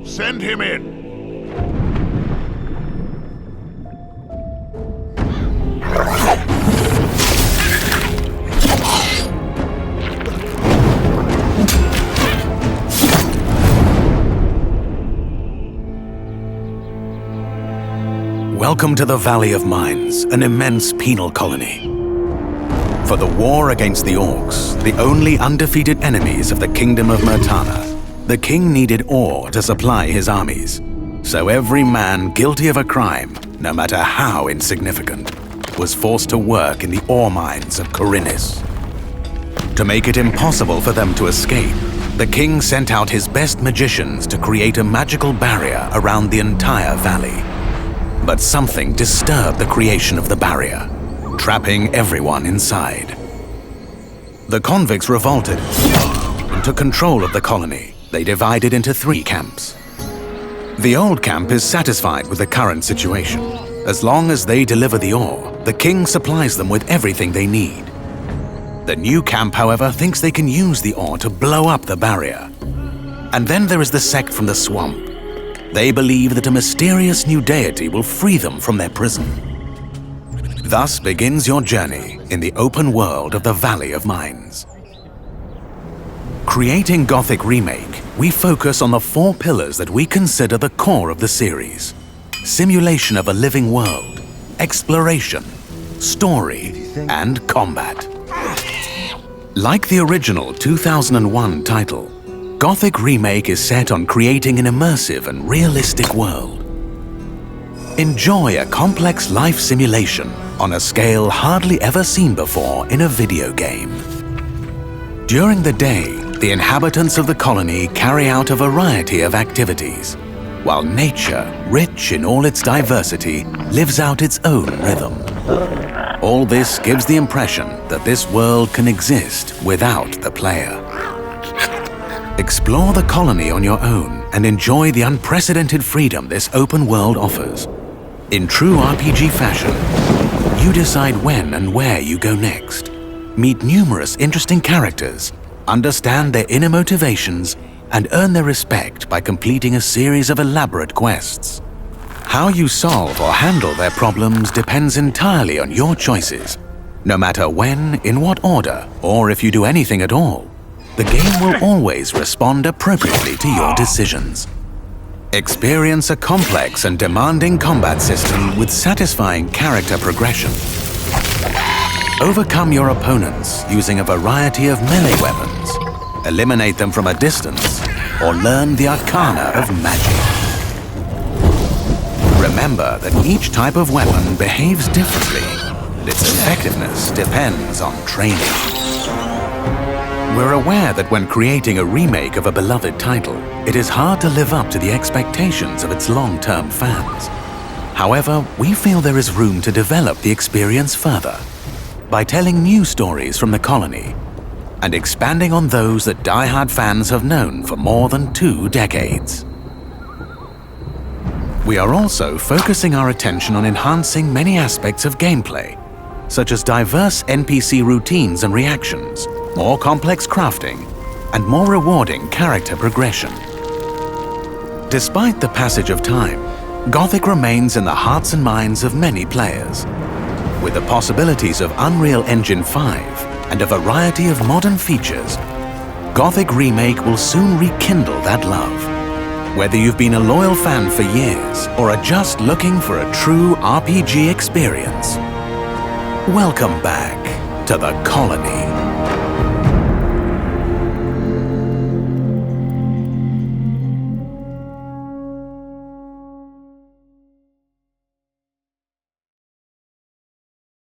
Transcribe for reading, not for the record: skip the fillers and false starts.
Send him in. Welcome to the Valley of Mines, an immense penal colony. For the war against the orcs, the only undefeated enemies of the Kingdom of Myrtana, the king needed ore to supply his armies. So every man guilty of a crime, no matter how insignificant, was forced to work in the ore mines of Khorinis. To make it impossible for them to escape, the king sent out his best magicians to create a magical barrier around the entire valley. But something disturbed the creation of the barrier, trapping everyone inside. The convicts revolted and took control of the colony. They divided into 3 camps. The old camp is satisfied with the current situation. As long as they deliver the ore, the king supplies them with everything they need. The new camp, however, thinks they can use the ore to blow up the barrier. And then there is the sect from the swamp. They believe that a mysterious new deity will free them from their prison. Thus begins your journey in the open world of the Valley of Mines. Creating Gothic Remake, we focus on the 4 pillars that we consider the core of the series: simulation of a living world, exploration, story, and combat. Like the original 2001 title, Gothic Remake is set on creating an immersive and realistic world. Enjoy a complex life simulation on a scale hardly ever seen before in a video game. During the day, the inhabitants of the colony carry out a variety of activities, while nature, rich in all its diversity, lives out its own rhythm. All this gives the impression that this world can exist without the player. Explore the colony on your own and enjoy the unprecedented freedom this open world offers. In true RPG fashion, you decide when and where you go next. Meet numerous interesting characters, understand their inner motivations, and earn their respect by completing a series of elaborate quests. How you solve or handle their problems depends entirely on your choices. No matter when, in what order, or if you do anything at all, the game will always respond appropriately to your decisions. Experience a complex and demanding combat system with satisfying character progression. Overcome your opponents using a variety of melee weapons, eliminate them from a distance, or learn the arcana of magic. Remember that each type of weapon behaves differently, and its effectiveness depends on training. We're aware that when creating a remake of a beloved title, it is hard to live up to the expectations of its long-term fans. However, we feel there is room to develop the experience further by telling new stories from the colony and expanding on those that die-hard fans have known for more than 2 decades. We are also focusing our attention on enhancing many aspects of gameplay, such as diverse NPC routines and reactions, more complex crafting, and more rewarding character progression. Despite the passage of time, Gothic remains in the hearts and minds of many players. With the possibilities of Unreal Engine 5 and a variety of modern features, Gothic Remake will soon rekindle that love. Whether you've been a loyal fan for years or are just looking for a true RPG experience, welcome back to the colony.